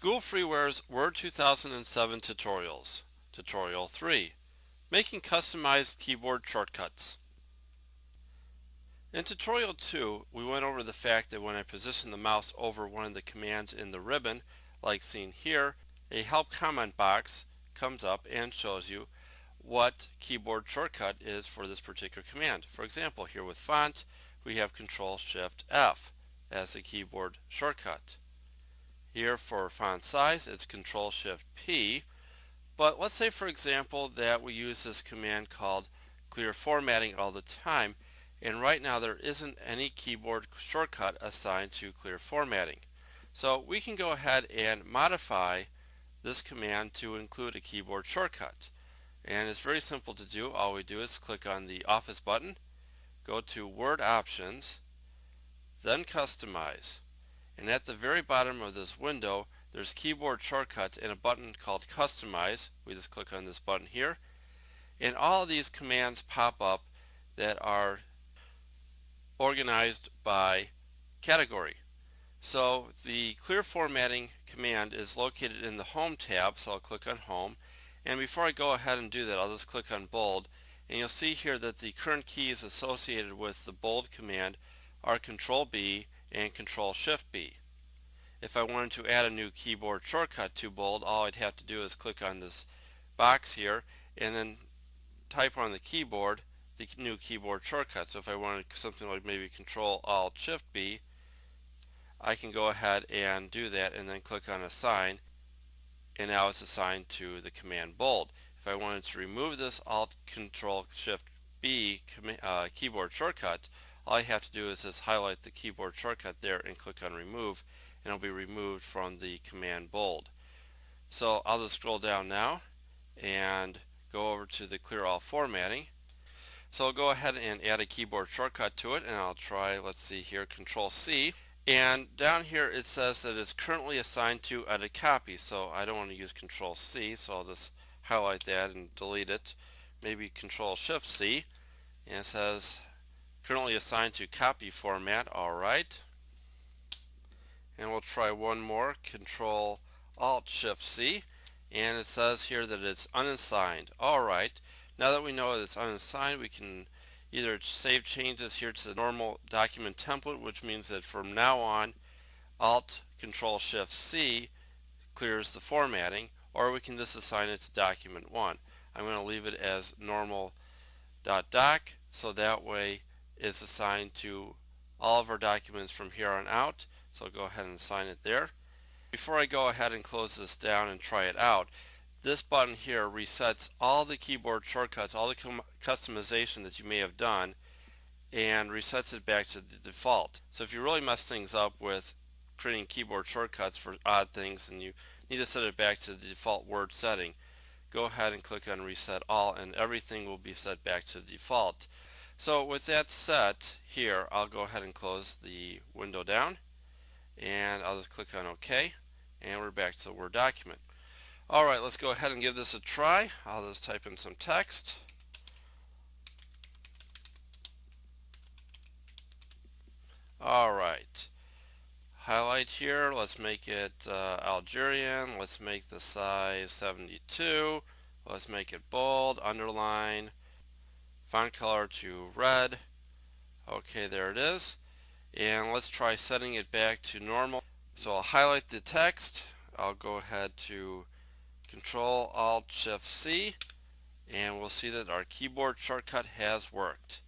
School Freeware's Word 2007 Tutorials. Tutorial 3. Making customized keyboard shortcuts. In Tutorial 2, we went over the fact that when I position the mouse over one of the commands in the ribbon, like seen here, a help comment box comes up and shows you what keyboard shortcut is for this particular command. For example, here with font, we have Control-Shift-F as the keyboard shortcut. Here for font size, it's Control-Shift-P. But let's say, for example, that we use this command called clear formatting all the time, and right now there isn't any keyboard shortcut assigned to clear formatting. So we can go ahead and modify this command to include a keyboard shortcut. And it's very simple to do. All we do is click on the Office button, go to Word Options, then Customize. And at the very bottom of this window, there's keyboard shortcuts and a button called Customize. We just click on this button here. And all of these commands pop up that are organized by category. So the clear formatting command is located in the Home tab, so I'll click on Home. And before I go ahead and do that, I'll just click on Bold. And you'll see here that the current keys associated with the Bold command are Control-B and Control-Shift-B. If I wanted to add a new keyboard shortcut to Bold, all I'd have to do is click on this box here and then type on the keyboard the new keyboard shortcut. So if I wanted something like maybe Control-Alt-Shift-B, I can go ahead and do that and then click on Assign, and now it's assigned to the command Bold. If I wanted to remove this Alt-Control-Shift-B keyboard shortcut, all I have to do is just highlight the keyboard shortcut there and click on Remove, and it'll be removed from the command Bold. So I'll just scroll down now and go over to the Clear All Formatting. So I'll go ahead and add a keyboard shortcut to it, and I'll try, let's see here, Control-C. And down here it says that it's currently assigned to Edit Copy, so I don't want to use Control-C, so I'll just highlight that and delete it. Maybe Control-Shift-C, and it says currently assigned to Copy Format. Alright. And we'll try one more, Control-Alt-Shift-C, and it says here that it's unassigned. Alright, now that we know that it's unassigned, we can either save changes here to the normal document template, which means that from now on Alt-Control-Shift-C clears the formatting, or we can just assign it to document 1. I'm going to leave it as normal.doc, so that way it's assigned to all of our documents from here on out. So I'll go ahead and assign it there. Before I go ahead and close this down and try it out, this button here resets all the keyboard shortcuts, all the customization that you may have done, and resets it back to the default. So if you really mess things up with creating keyboard shortcuts for odd things and you need to set it back to the default Word setting, go ahead and click on Reset All, and everything will be set back to the default. So with that set here, I'll go ahead and close the window down, and I'll just click on OK, and we're back to the Word document. Alright, let's go ahead and give this a try. I'll just type in some text. Alright, highlight here, let's make it Algerian, let's make the size 72, let's make it bold, underline, font color to red. Okay, there it is. And let's try setting it back to normal. So I'll highlight the text, I'll go ahead to Control-Alt-Shift-C, and we'll see that our keyboard shortcut has worked.